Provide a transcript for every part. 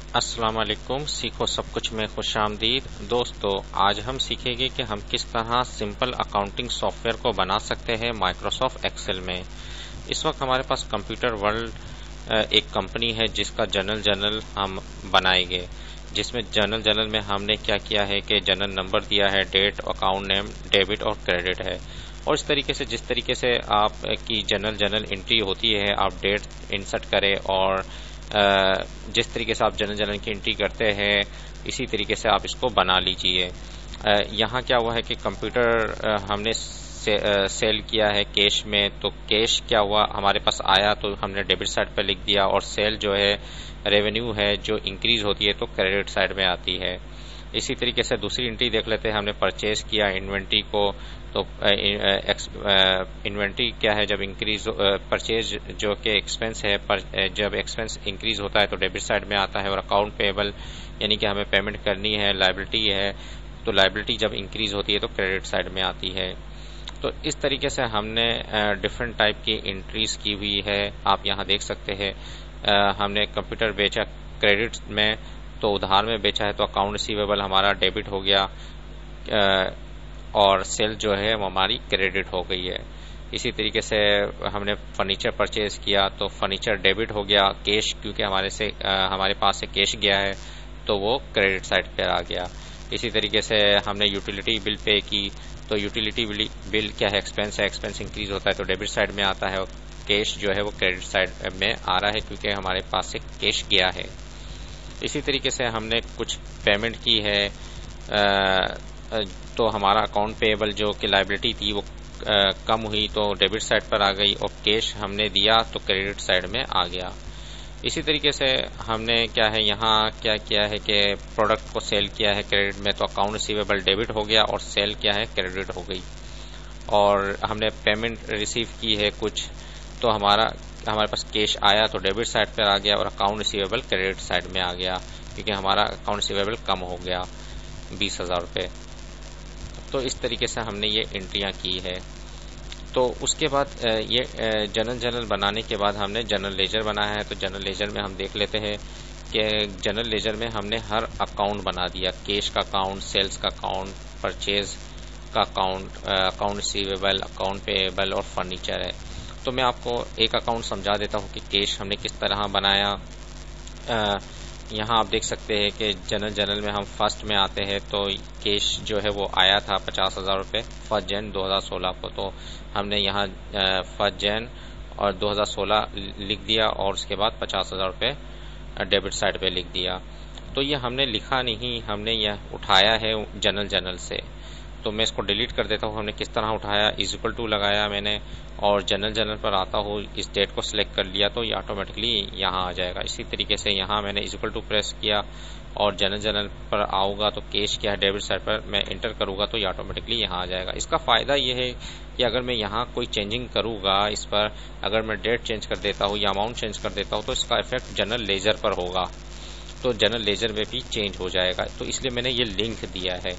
अस्सलाम वालेकुम। सीखो सब कुछ में खुशामदीद। दोस्तों, आज हम सीखेंगे कि हम किस तरह सिंपल अकाउंटिंग सॉफ्टवेयर को बना सकते हैं माइक्रोसॉफ्ट एक्सेल में। इस वक्त हमारे पास कंप्यूटर वर्ल्ड एक कंपनी है जिसका जनरल हम बनाएंगे, जिसमें जनरल में हमने क्या किया है कि जनरल नंबर दिया है, डेट, अकाउंट नेम, डेबिट और क्रेडिट है। और इस तरीके से जिस तरीके से आप की जनरल एंट्री होती है, आप डेट इंसर्ट करें और जिस तरीके से आप जनरल की एंट्री करते हैं इसी तरीके से आप इसको बना लीजिए। यहाँ क्या हुआ है कि कंप्यूटर हमने सेल किया है कैश में, तो कैश क्या हुआ हमारे पास आया तो हमने डेबिट साइड पर लिख दिया, और सेल जो है रेवेन्यू है जो इंक्रीज होती है तो क्रेडिट साइड में आती है। इसी तरीके से दूसरी एंट्री देख लेते हैं, हमने परचेज किया इन्वेंट्री को, तो इन्वेंट्री क्या है जब इंक्रीज परचेज जो कि एक्सपेंस है, जब एक्सपेंस इंक्रीज होता है तो डेबिट साइड में आता है। और अकाउंट पेएबल यानी कि हमें पेमेंट करनी है, लायबिलिटी है, तो लायबिलिटी जब इंक्रीज होती है तो क्रेडिट साइड में आती है। तो इस तरीके से हमने डिफरेंट टाइप की एंट्रीज की हुई है, आप यहाँ देख सकते हैं। हमने कंप्यूटर बेचा क्रेडिट में, तो उधार में बेचा है तो अकाउंट रिसीवेबल हमारा डेबिट हो गया, और सेल जो है वो हमारी क्रेडिट हो गई है। इसी तरीके से हमने फर्नीचर परचेज किया तो फर्नीचर डेबिट हो गया, कैश क्योंकि हमारे पास से कैश गया है तो वो क्रेडिट साइड पर आ गया। इसी तरीके से हमने यूटिलिटी बिल पे की, तो यूटिलिटी बिल क्या है, एक्सपेंस है, एक्सपेंस इंक्रीज होता है तो डेबिट साइड में आता है, और कैश जो है वो क्रेडिट साइड में आ रहा है क्योंकि हमारे पास से कैश गया है। इसी तरीके से हमने कुछ पेमेंट की है, तो हमारा अकाउंट पेएबल जो कि लायबिलिटी थी वो कम हुई तो डेबिट साइड पर आ गई, और कैश हमने दिया तो क्रेडिट साइड में आ गया। इसी तरीके से हमने क्या है यहाँ क्या किया है कि प्रोडक्ट को सेल किया है क्रेडिट में, तो अकाउंट रिसीवेबल डेबिट हो गया और सेल क्या है क्रेडिट हो गई। और हमने पेमेंट रिसीव की है कुछ, तो हमारे पास कैश आया तो डेबिट साइड पर आ गया, और अकाउंट रिसीवेबल क्रेडिट साइड में आ गया क्योंकि हमारा अकाउंट रिसीवेबल कम हो गया 20,000 रुपये। तो इस तरीके से हमने ये एंट्रियां की है। तो उसके बाद ये जनरल बनाने के बाद हमने जनरल लेजर बनाया है। तो जनरल लेजर में हम देख लेते हैं कि जनरल लेजर में हमने हर अकाउंट बना दिया, कैश का अकाउंट, सेल्स का अकाउंट, परचेज का account, account receivable, account payable और फर्नीचर है। तो मैं आपको एक अकाउंट समझा देता हूँ कि कैश हमने किस तरह बनाया। यहाँ आप देख सकते हैं कि जनरल में हम फर्स्ट में आते हैं, तो कैश जो है वो आया था 50,000 रुपये 1 जन 2016 को, तो हमने यहाँ 1 जन और 2016 लिख दिया, और उसके बाद 50,000 रुपये डेबिट साइड पे लिख दिया। तो ये हमने लिखा नहीं, हमने यह उठाया है जनरल से। तो मैं इसको डिलीट कर देता हूँ। हमने किस तरह उठाया, इज इक्वल टू लगाया मैंने, और जनरल पर आता हूँ, इस डेट को सिलेक्ट कर लिया तो ये ऑटोमेटिकली यहाँ आ जाएगा। इसी तरीके से यहाँ मैंने इज इक्वल टू प्रेस किया और जनरल पर आऊँगा तो कैश क्या है डेबिट साइड पर मैं इंटर करूँगा तो ये ऑटोमेटिकली यहाँ आ जाएगा। इसका फ़ायदा ये है कि अगर मैं यहाँ कोई चेंजिंग करूँगा, इस पर अगर मैं डेट चेंज कर देता हूँ या अमाउंट चेंज कर देता हूँ तो इसका इफेक्ट जनरल लेजर पर होगा, तो जनरल लेजर में भी चेंज हो जाएगा। तो इसलिए मैंने ये लिंक दिया है।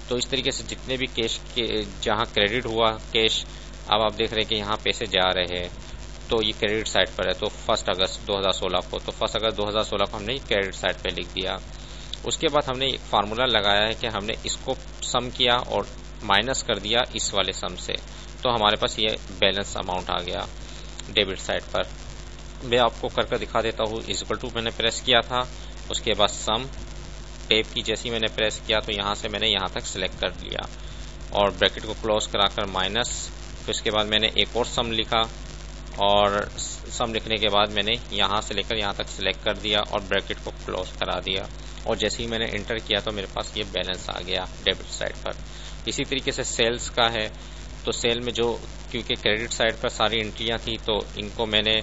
तो इस तरीके से जितने भी कैश के जहां क्रेडिट हुआ कैश, अब आप देख रहे हैं कि यहाँ पैसे जा रहे हैं, तो ये क्रेडिट साइड पर है। तो 1 अगस्त 2016 को, तो 1 अगस्त 2016 को हमने क्रेडिट साइड पे लिख दिया। उसके बाद हमने एक फार्मूला लगाया है कि हमने इसको सम किया और माइनस कर दिया इस वाले सम से, तो हमारे पास ये बैलेंस अमाउंट आ गया डेबिट साइड पर। मैं आपको करके दिखा देता हूँ। इज इक्वल टू मैंने प्रेस किया था, उसके बाद सम टैब की जैसी मैंने प्रेस किया तो यहाँ से मैंने यहाँ तक सिलेक्ट कर लिया, और ब्रैकेट को क्लोज कराकर माइनस, फिर उसके बाद मैंने एक और सम लिखा, और सम लिखने के बाद मैंने यहाँ से लेकर यहाँ तक सिलेक्ट कर दिया और ब्रैकेट को क्लोज करा दिया, और जैसे ही मैंने इंटर किया तो मेरे पास ये बैलेंस आ गया डेबिट साइड पर। इसी तरीके से सेल्स का है, तो सेल में जो क्योंकि क्रेडिट साइड पर सारी एंट्रियाँ थी तो इनको मैंने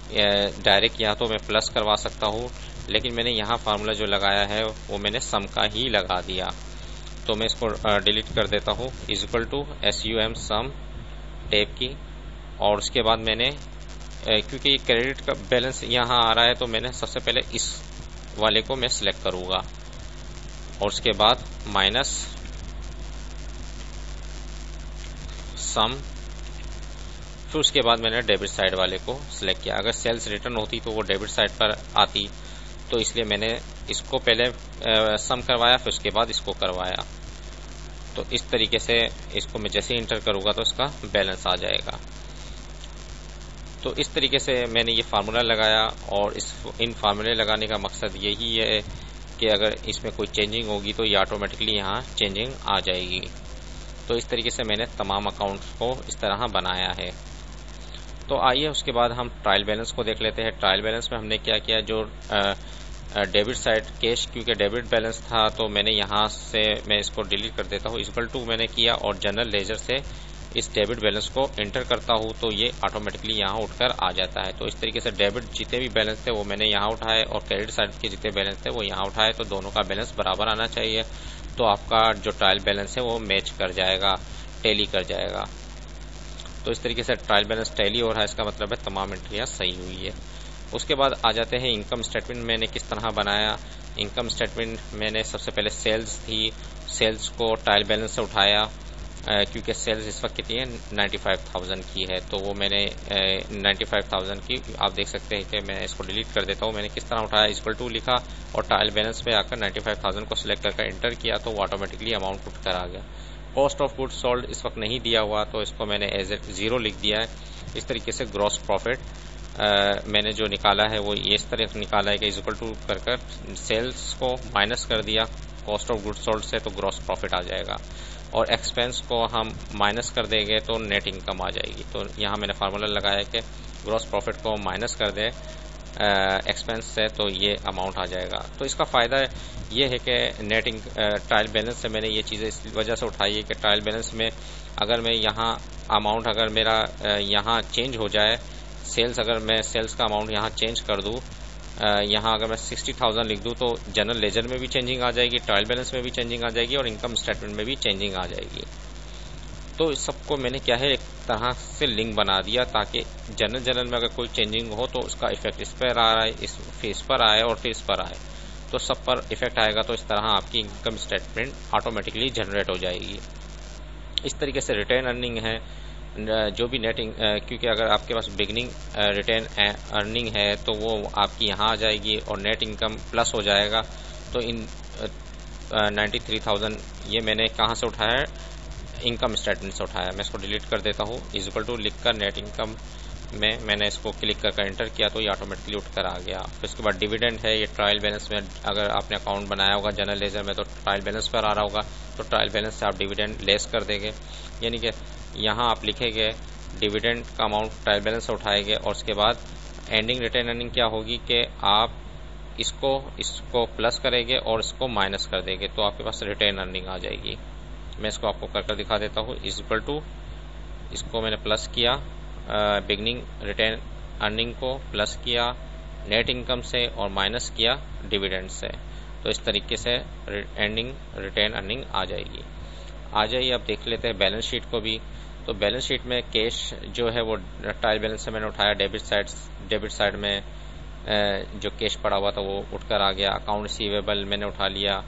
डायरेक्ट या तो मैं प्लस करवा सकता हूँ, लेकिन मैंने यहाँ फार्मूला जो लगाया है वो मैंने सम का ही लगा दिया। तो मैं इसको डिलीट कर देता हूँ, is equal to SUM sum tab की, और उसके बाद मैंने क्योंकि क्रेडिट का बैलेंस यहाँ आ रहा है तो मैंने सबसे पहले इस वाले को मैं सिलेक्ट करूँगा, और उसके बाद माइनस सम, फिर उसके बाद मैंने डेबिट साइड वाले को सिलेक्ट किया। अगर सेल्स रिटर्न होती तो वो डेबिट साइड पर आती, तो इसलिए मैंने इसको पहले सम करवाया, फिर उसके बाद इसको करवाया। तो इस तरीके से इसको मैं जैसे इंटर करूंगा तो इसका बैलेंस आ जाएगा। तो इस तरीके से मैंने ये फार्मूला लगाया, और इन फार्मूले लगाने का मकसद यही है कि अगर इसमें कोई चेंजिंग होगी तो ये ऑटोमेटिकली यहाँ चेंजिंग आ जाएगी। तो इस तरीके से मैंने तमाम अकाउंट्स को इस तरह बनाया है। तो आइए उसके बाद हम ट्रायल बैलेंस को देख लेते हैं। ट्रायल बैलेंस में हमने क्या किया, जो डेबिट साइड कैश, क्योंकि डेबिट बैलेंस था तो मैंने यहाँ से मैं इसको डिलीट कर देता हूँ, इक्वल टू मैंने किया, और जनरल लेजर से इस डेबिट बैलेंस को एंटर करता हूँ तो ये ऑटोमेटिकली यहाँ उठकर आ जाता है। तो इस तरीके से डेबिट जितने भी बैलेंस थे वो मैंने यहाँ उठाए, और क्रेडिट साइड के जितने बैलेंस थे वो यहाँ उठाए। तो दोनों का बैलेंस बराबर आना चाहिए, तो आपका जो ट्रायल बैलेंस है वो मैच कर जाएगा, टैली कर जाएगा। तो इस तरीके से ट्रायल बैलेंस टैली हो रहा है, इसका मतलब है तमाम एंट्रियां सही हुई है। उसके बाद आ जाते हैं इनकम स्टेटमेंट मैंने किस तरह बनाया। इनकम स्टेटमेंट मैंने सबसे पहले सेल्स थी, सेल्स को ट्रायल बैलेंस से उठाया, क्योंकि सेल्स इस वक्त कितनी है 95,000 की है। तो वो मैंने 95,000 की, आप देख सकते हैं कि मैं इसको डिलीट कर देता हूँ। मैंने किस तरह उठाया, इक्वल टू लिखा और ट्रायल बैलेंस पे आकर 95,000 को सिलेक्ट करके एंटर किया तो वो ऑटोमेटिकली अमाउंट उठकर आ गया। कॉस्ट ऑफ गुड्स सोल्ड इस वक्त नहीं दिया हुआ, तो इसको मैंने एज ए 0 लिख दिया है। इस तरीके से ग्रॉस प्रॉफिट मैंने जो निकाला है वो इस तरह निकाला है कि इक्वल टू कर सेल्स को माइनस कर दिया कॉस्ट ऑफ गुड्स सोल्ड से, तो ग्रॉस प्रॉफिट आ जाएगा। और एक्सपेंस को हम माइनस कर देंगे तो नेट इनकम आ जाएगी। तो यहाँ मैंने फार्मूला लगाया कि ग्रॉस प्रॉफिट को माइनस कर दे एक्सपेंस से तो ये अमाउंट आ जाएगा। तो इसका फ़ायदा ये है कि ट्रायल बैलेंस से मैंने ये चीज़ें इस वजह से उठाई है कि ट्रायल बैलेंस में अगर मैं यहाँ अमाउंट अगर मेरा यहाँ चेंज हो जाए, सेल्स अगर मैं सेल्स का अमाउंट यहाँ चेंज कर दूँ, यहाँ अगर मैं 60,000 लिख दूँ तो जनरल लेजर में भी चेंजिंग आ जाएगी, ट्रायल बैलेंस में भी चेंजिंग आ जाएगी, और इनकम स्टेटमेंट में भी चेंजिंग आ जाएगी। तो इस सबको मैंने क्या है एक तरह से लिंक बना दिया, ताकि जनरल में अगर कोई चेंजिंग हो तो उसका इफेक्ट इस पर आ रहा है, इस पर आए और फिर इस पर आए, तो सब पर इफेक्ट आएगा। तो इस तरह आपकी इनकम स्टेटमेंट ऑटोमेटिकली जनरेट हो जाएगी। इस तरीके से रिटेन अर्निंग है, जो भी नेटिंग, क्योंकि अगर आपके पास बिगनिंग रिटेन अर्निंग है तो वो आपकी यहाँ आ जाएगी और नेट इनकम प्लस हो जाएगा। तो इन 93,000 ये मैंने कहाँ से उठाया है, इनकम स्टेटमेंट से उठाया। मैं इसको डिलीट कर देता हूँ, इक्वल टू लिखकर नेट इनकम में मैंने इसको क्लिक करके एंटर किया तो ये ऑटोमेटिकली उठकर आ गया। फिर उसके बाद डिविडेंड है, ये ट्रायल बैलेंस में अगर आपने अकाउंट बनाया होगा जनरल लेजर में तो ट्रायल बैलेंस पर आ रहा होगा, तो ट्रायल बैलेंस से आप डिविडेंड लेस कर देंगे, यानी कि यहाँ आप लिखेंगे डिविडेंड का अमाउंट ट्रायल बैलेंस से उठाएंगे, और उसके बाद एंडिंग रिटेन अर्निंग क्या होगी कि आप इसको प्लस करेंगे और इसको माइनस कर देंगे, तो आपके पास रिटेन अर्निंग आ जाएगी। मैं इसको आपको कर दिखा देता हूँ, इक्वल टू इसको मैंने प्लस किया, बिगनिंग रिटेन अर्निंग को प्लस किया नेट इनकम से और माइनस किया डिविडेंड से, तो इस तरीके से एंडिंग रिटेन अर्निंग आ जाएगी। आ जाइए अब देख लेते हैं बैलेंस शीट को भी। तो बैलेंस शीट में कैश जो है वो ट्रायल बैलेंस से मैंने उठाया, डेबिट साइड में जो कैश पड़ा हुआ था वो उठकर आ गया। अकाउंट रिसीवेबल मैंने उठा लिया,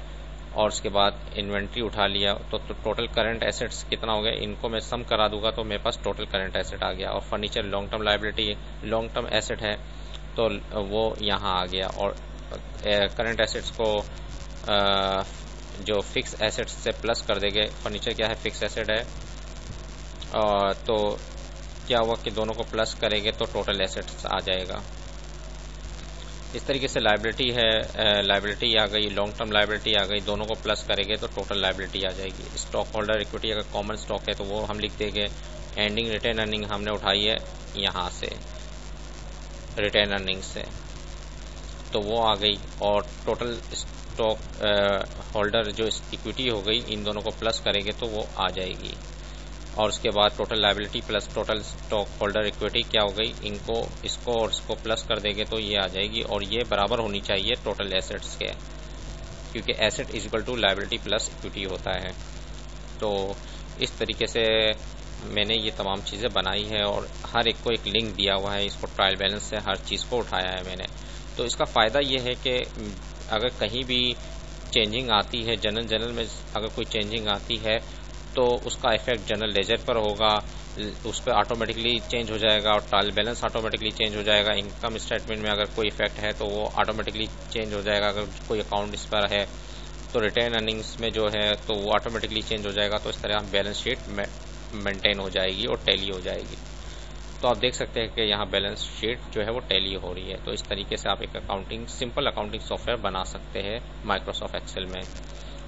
और उसके बाद इन्वेंट्री उठा लिया। तो टोटल करंट एसेट्स कितना हो गया, इनको मैं सम करा दूंगा तो मेरे पास टोटल करंट एसेट आ गया। और furniture long term liability long term asset है तो वो यहाँ आ गया। और करंट एसेट्स को जो फिक्स एसेट्स से प्लस कर देंगे, फर्नीचर क्या है फिक्स एसेट है, तो क्या हुआ कि दोनों को प्लस करेंगे तो टोटल एसेट्स आ जाएगा। इस तरीके से लायबिलिटी है, लायबिलिटी आ गई, लॉन्ग टर्म लायबिलिटी आ गई, दोनों को प्लस करेंगे तो टोटल लायबिलिटी आ जाएगी। स्टॉक होल्डर इक्विटी अगर कॉमन स्टॉक है तो वो हम लिख देंगे। एंडिंग रिटेन अर्निंग हमने उठाई है यहाँ से रिटेन अर्निंग से, तो वो आ गई। और टोटल स्टॉक होल्डर जो इक्विटी हो गई, इन दोनों को प्लस करेंगे तो वो आ जाएगी। और उसके बाद total liability plus total stock holder equity क्या हो गई, इसको और इसको प्लस कर देंगे तो ये आ जाएगी। और ये बराबर होनी चाहिए टोटल एसेट्स के, क्योंकि asset is equal to liability plus equity होता है। तो इस तरीके से मैंने ये तमाम चीज़ें बनाई है और हर एक को एक लिंक दिया हुआ है, इसको ट्रायल बैलेंस से हर चीज़ को उठाया है मैंने। तो इसका फ़ायदा ये है कि अगर कहीं भी चेंजिंग आती है, जनरल में अगर कोई चेंजिंग आती है तो उसका इफेक्ट जनरल लेजर पर होगा, उस पर ऑटोमेटिकली चेंज हो जाएगा और ट्रायल बैलेंस ऑटोमेटिकली चेंज हो जाएगा। इनकम स्टेटमेंट में अगर कोई इफेक्ट है तो वो ऑटोमेटिकली चेंज हो जाएगा। अगर कोई अकाउंट इस पर है तो रिटेन अर्निंग्स में जो है तो वो ऑटोमेटिकली चेंज हो जाएगा। तो इस तरह बैलेंस शीट मेंटेन हो जाएगी और टैली हो जाएगी। तो आप देख सकते हैं कि यहाँ बैलेंस शीट जो है वो टैली हो रही है। तो इस तरीके से आप एक सिंपल अकाउंटिंग सॉफ्टवेयर बना सकते हैं माइक्रोसॉफ्ट एक्सेल में।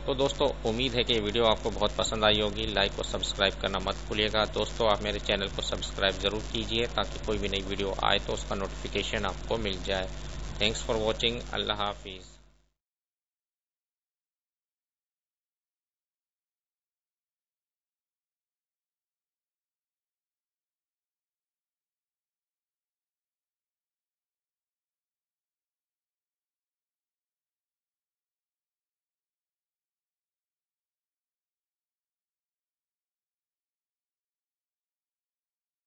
तो दोस्तों उम्मीद है कि ये वीडियो आपको बहुत पसंद आई होगी। लाइक और सब्सक्राइब करना मत भूलिएगा। दोस्तों आप मेरे चैनल को सब्सक्राइब जरूर कीजिए ताकि कोई भी नई वीडियो आए तो उसका नोटिफिकेशन आपको मिल जाए। Thanks for watching. अल्लाह हाफिज़।